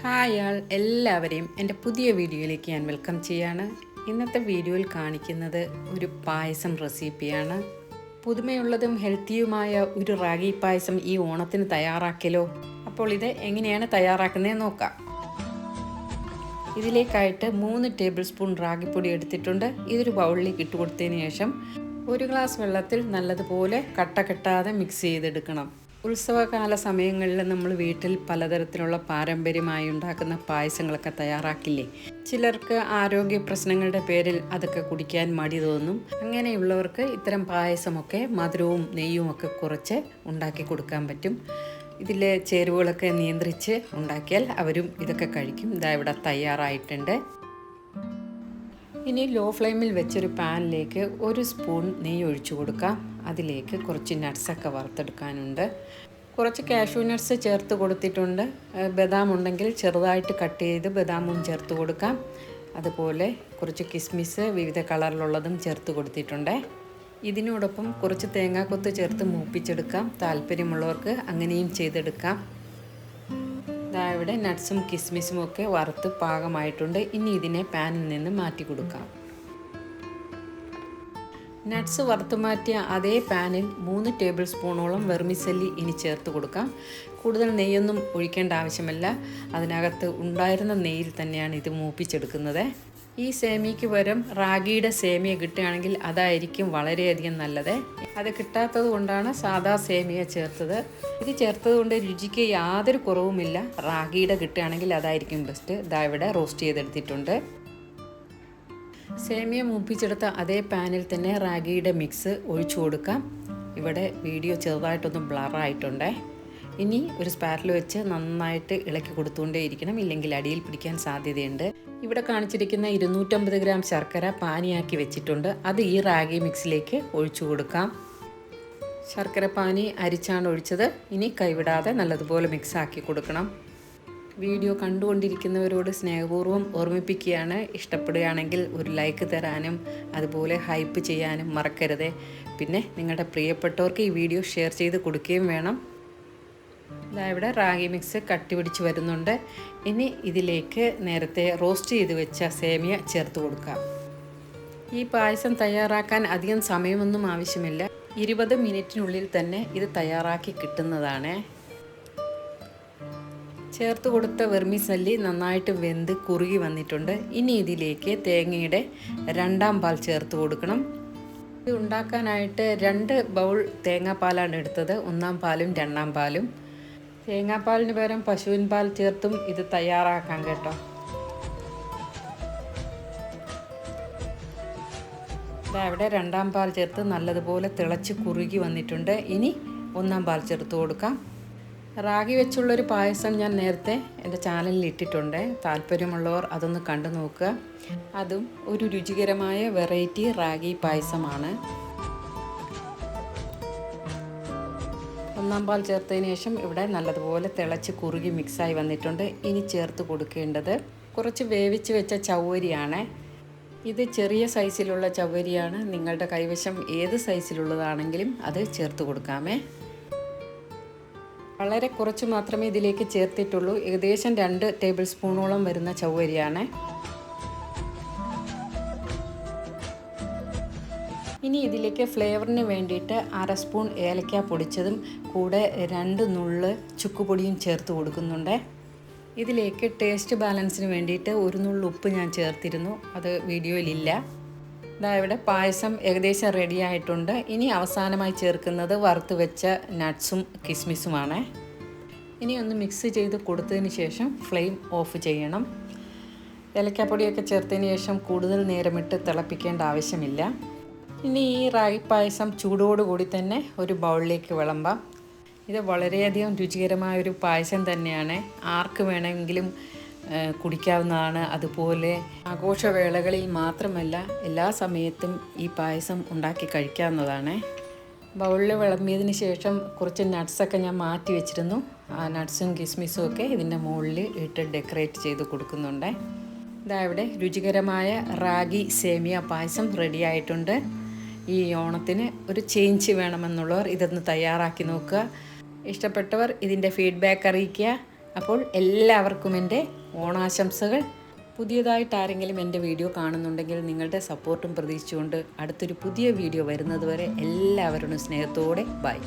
Hi ആൾ എല്ലാവരെയും എൻ്റെ പുതിയ വീഡിയോയിലേക്ക് ഞാൻ വെൽക്കം ചെയ്യാണ്. ഇന്നത്തെ വീഡിയോയിൽ കാണിക്കുന്നത് ഒരു പായസം റെസിപ്പിയാണ്. പുതുമയുള്ളതും ഹെൽത്തിയുമായ ഒരു റാഗി പായസം ഈ ഓണത്തിന് തയ്യാറാക്കിയല്ലോ. അപ്പോൾ ഇത് എങ്ങനെയാണ് തയ്യാറാക്കുന്നത് നോക്കാം. ഇതിലേക്കായിട്ട് 3 ടേബിൾ സ്പൂൺ റാഗിപ്പൊടി എടുത്തിട്ടുണ്ട്. ഇതൊരു ബൗളിലേക്ക് ഇട്ട് കൊടുത്തതിന് ശേഷം 1 ഗ്ലാസ് വെള്ളത്തിൽ നല്ലതുപോലെ കട്ട കെട്ടാതെ മിക്സ് ചെയ്തെടുക്കണം. ഉത്സവകാല സമയങ്ങളിൽ നമ്മൾ വീട്ടിൽ പലതരത്തിലുള്ള പാരമ്പര്യമായി ഉണ്ടാക്കുന്ന പായസങ്ങളൊക്കെ തയ്യാറാക്കില്ലേ. ചിലർക്ക് ആരോഗ്യ പ്രശ്നങ്ങളുടെ പേരിൽ അതൊക്കെ കുടിക്കാൻ മടി തോന്നും. അങ്ങനെയുള്ളവർക്ക് ഇത്തരം പായസമൊക്കെ മധുരവും നെയ്യും ഒക്കെ കുറച്ച് ഉണ്ടാക്കി കൊടുക്കാൻ പറ്റും. ഇതിലെ ചേരുവകളൊക്കെ നിയന്ത്രിച്ച് ഉണ്ടാക്കിയാൽ അവരും ഇതൊക്കെ കഴിക്കും. ഇതാ ഇവിടെ തയ്യാറായിട്ടുണ്ട്. ഇനി ലോ ഫ്ലെയിമിൽ വെച്ചൊരു പാനിലേക്ക് 1 സ്പൂൺ നെയ്യ് ഒഴിച്ചു കൊടുക്കാം. അതിലേക്ക് കുറച്ച് നട്ട്സൊക്കെ വറുത്തെടുക്കാനുണ്ട്. കുറച്ച് കാഷ്യൂ നട്ട്സ് ചേർത്ത് കൊടുത്തിട്ടുണ്ട്. ബദാം ഉണ്ടെങ്കിൽ ചെറുതായിട്ട് കട്ട് ചെയ്ത് ബദാമും ചേർത്ത് കൊടുക്കാം. അതുപോലെ കുറച്ച് കിസ്മിസ് വിവിധ കളറിലുള്ളതും ചേർത്ത് കൊടുത്തിട്ടുണ്ട്. ഇതിനോടൊപ്പം കുറച്ച് തേങ്ങാക്കൊത്ത് ചേർത്ത് മൂപ്പിച്ചെടുക്കാം. താല്പര്യമുള്ളവർക്ക് അങ്ങനെയും ചെയ്തെടുക്കാം. ഇവിടെ നട്ട്സും കിസ്മിസും ഒക്കെ വറുത്ത് പാകമായിട്ടുണ്ട്. ഇനി ഇതിനെ പാനിൽ നിന്ന് മാറ്റി കൊടുക്കാം. നട്ട്സ് വറുത്ത് മാറ്റിയ അതേ പാനിൽ 3 ടേബിൾ സ്പൂണോളം വെർമിസെല്ലി ഇനി ചേർത്ത് കൊടുക്കാം. കൂടുതൽ നെയ്യൊന്നും ഒഴിക്കേണ്ട ആവശ്യമില്ല. അതിനകത്ത് ഉണ്ടായിരുന്ന നെയ്യിൽ തന്നെയാണ് ഇത് മൂപ്പിച്ചെടുക്കുന്നത്. ഈ സേമിയയ്ക്ക് പകരം റാഗിയുടെ സേമിയ കിട്ടുകയാണെങ്കിൽ അതായിരിക്കും വളരെയധികം നല്ലത്. അത് കിട്ടാത്തത് കൊണ്ടാണ് സാദാ സേമിയ ചേർത്തത്. ഇത് ചേർത്തത് കൊണ്ട് രുചിക്ക് യാതൊരു കുറവുമില്ല. റാഗിയുടെ കിട്ടുകയാണെങ്കിൽ അതായിരിക്കും ബെസ്റ്റ്. ഇതാ ഇവിടെ റോസ്റ്റ് ചെയ്തെടുത്തിട്ടുണ്ട്. സേമിയ മൂപ്പിച്ചെടുത്ത അതേ പാനിൽ തന്നെ റാഗിയുടെ മിക്സ് ഒഴിച്ചു കൊടുക്കാം. ഇവിടെ വീഡിയോ ചെറുതായിട്ടൊന്ന് ബ്ലറായിട്ടുണ്ട്. ഇനി ഒരു സ്പാറ്റിൽ വെച്ച് നന്നായിട്ട് ഇളക്കി കൊടുത്തുകൊണ്ടേയിരിക്കണം, ഇല്ലെങ്കിൽ അടിയിൽ പിടിക്കാൻ സാധ്യതയുണ്ട്. ഇവിടെ കാണിച്ചിരിക്കുന്ന 250 ഗ്രാം ശർക്കര പാനിയാക്കി വെച്ചിട്ടുണ്ട്. അത് ഈ റാഗി മിക്സിലേക്ക് ഒഴിച്ചു കൊടുക്കാം. ശർക്കര പാനി അരിച്ചാണ് ഒഴിച്ചത്. ഇനി കൈവിടാതെ നല്ലതുപോലെ മിക്സാക്കി കൊടുക്കണം. വീഡിയോ കണ്ടുകൊണ്ടിരിക്കുന്നവരോട് സ്നേഹപൂർവ്വം ഓർമ്മിപ്പിക്കുകയാണ്, ഇഷ്ടപ്പെടുകയാണെങ്കിൽ ഒരു ലൈക്ക് തരാനും അതുപോലെ ഹൈപ്പ് ചെയ്യാനും മറക്കരുത്. പിന്നെ നിങ്ങളുടെ പ്രിയപ്പെട്ടവർക്ക് ഈ വീഡിയോ ഷെയർ ചെയ്ത് കൊടുക്കുകയും വേണം. ഇവിടെ റാഗി മിക്സ് കട്ടി പിടിച്ച് വരുന്നുണ്ട്. ഇനി ഇതിലേക്ക് നേരത്തെ റോസ്റ്റ് ചെയ്ത് വെച്ച സേമിയ ചേർത്ത് കൊടുക്കാം. ഈ പായസം തയ്യാറാക്കാൻ അധികം സമയമൊന്നും ആവശ്യമില്ല. 20 മിനിറ്റിനുള്ളിൽ തന്നെ ഇത് തയ്യാറാക്കി കിട്ടുന്നതാണ്. ചേർത്ത് കൊടുത്ത വെർമിസെല്ലി നന്നായിട്ട് വെന്ത് കുറുകി വന്നിട്ടുണ്ട്. ഇനി ഇതിലേക്ക് തേങ്ങയുടെ 2ാം പാൽ ചേർത്ത് കൊടുക്കണം. ഇത് ഉണ്ടാക്കാനായിട്ട് 2 ബൗൾ തേങ്ങാപ്പാലാണ് എടുത്തത്. 1ാം പാലും 2ാം പാലും. തേങ്ങാപ്പാലിന് പകരം പശുവിൻ പാൽ ചേർത്തും ഇത് തയ്യാറാക്കാം കേട്ടോ. ഇവിടെ 2ാം പാൽ ചേർത്ത് നല്ലതുപോലെ തിളച്ച് കുറുകി വന്നിട്ടുണ്ട്. ഇനി 1ാം പാൽ ചേർത്ത് കൊടുക്കാം. റാഗി വെച്ചുള്ളൊരു പായസം ഞാൻ നേരത്തെ എൻ്റെ ചാനലിൽ ഇട്ടിട്ടുണ്ട്. താല്പര്യമുള്ളവർ അതൊന്ന് കണ്ടു നോക്കുക. അതും ഒരു രുചികരമായ വെറൈറ്റി റാഗി പായസമാണ്. 1ാം പാൽ ചേർത്തതിന് ശേഷം ഇവിടെ നല്ലതുപോലെ തിളച്ച് കുറുകി മിക്സായി വന്നിട്ടുണ്ട്. ഇനി ചേർത്ത് കൊടുക്കേണ്ടത് കുറച്ച് വേവിച്ച് വെച്ച ചവ്വരിയാണ്. ഇത് ചെറിയ സൈസിലുള്ള ചവ്വരിയാണ്. നിങ്ങളുടെ കൈവശം ഏത് സൈസിലുള്ളതാണെങ്കിലും അത് ചേർത്ത് കൊടുക്കാമേ. വളരെ കുറച്ച് മാത്രമേ ഇതിലേക്ക് ചേർത്തിട്ടുള്ളൂ. ഏകദേശം 2 ടേബിൾ സ്പൂണോളം വരുന്ന ചവ്വരിയാണ്. ഇനി ഇതിലേക്ക് ഫ്ലേവറിന് വേണ്ടിയിട്ട് 1/2 സ്പൂൺ ഏലക്ക പൊടിച്ചതും കൂടെ 2 നുള്ള് ചുക്കുപൊടിയും ചേർത്ത് കൊടുക്കുന്നുണ്ട്. ഇതിലേക്ക് ടേസ്റ്റ് ബാലൻസിന് വേണ്ടിയിട്ട് 1 നുള്ള് ഉപ്പ് ഞാൻ ചേർത്തിരുന്നു. അത് വീഡിയോയിലില്ല. ഇവിടെ പായസം ഏകദേശം റെഡി ആയിട്ടുണ്ട്. ഇനി അവസാനമായി ചേർക്കുന്നത് വറുത്ത് വെച്ച നട്ട്സും കിസ്മിസുമാണ്. ഇനി ഒന്ന് മിക്സ് ചെയ്ത് കൊടുത്തതിന് ശേഷം ഫ്ലെയിം ഓഫ് ചെയ്യണം. ഏലക്കാപ്പൊടിയൊക്കെ ചേർത്തതിന് ശേഷം കൂടുതൽ നേരമിട്ട് തിളപ്പിക്കേണ്ട ആവശ്യമില്ല. ഇനി ഈ റാഗി പായസം ചൂടോടുകൂടി തന്നെ ഒരു ബൗളിലേക്ക് വിളമ്പാം. ഇത് വളരെയധികം രുചികരമായൊരു പായസം തന്നെയാണ്. ആർക്ക് വേണമെങ്കിലും കുടിക്കാവുന്നതാണ്. അതുപോലെ ആഘോഷവേളകളിൽ മാത്രമല്ല എല്ലാ സമയത്തും ഈ പായസം ഉണ്ടാക്കി കഴിക്കാവുന്നതാണ്. ബൗളിൽ വിളമ്പിയതിന് ശേഷം കുറച്ച് നട്ട്സൊക്കെ ഞാൻ മാറ്റി വെച്ചിരുന്നു. ആ നട്ട്സും കിസ്മിസും ഒക്കെ ഇതിൻ്റെ മുകളിൽ ഇട്ട് ഡെക്കറേറ്റ് ചെയ്ത് കൊടുക്കുന്നുണ്ട്. ഇവിടെ രുചികരമായ റാഗി സേമിയ പായസം റെഡി ആയിട്ടുണ്ട്. ഈ ഓണത്തിന് ഒരു ചേഞ്ച് വേണമെന്നുള്ളവർ ഇതൊന്ന് തയ്യാറാക്കി നോക്കുക. ഇഷ്ടപ്പെട്ടവർ ഇതിൻ്റെ ഫീഡ്ബാക്ക് അറിയിക്കുക. അപ്പോൾ എല്ലാവർക്കും എൻ്റെ ഓണാശംസകൾ. പുതിയതായിട്ട് ആരെങ്കിലും എൻ്റെ വീഡിയോ കാണുന്നുണ്ടെങ്കിൽ നിങ്ങളുടെ സപ്പോർട്ടും പ്രതീക്ഷിച്ചുകൊണ്ട് അടുത്തൊരു പുതിയ വീഡിയോ വരുന്നത് വരെ എല്ലാവരോടും സ്നേഹത്തോടെ ബൈ.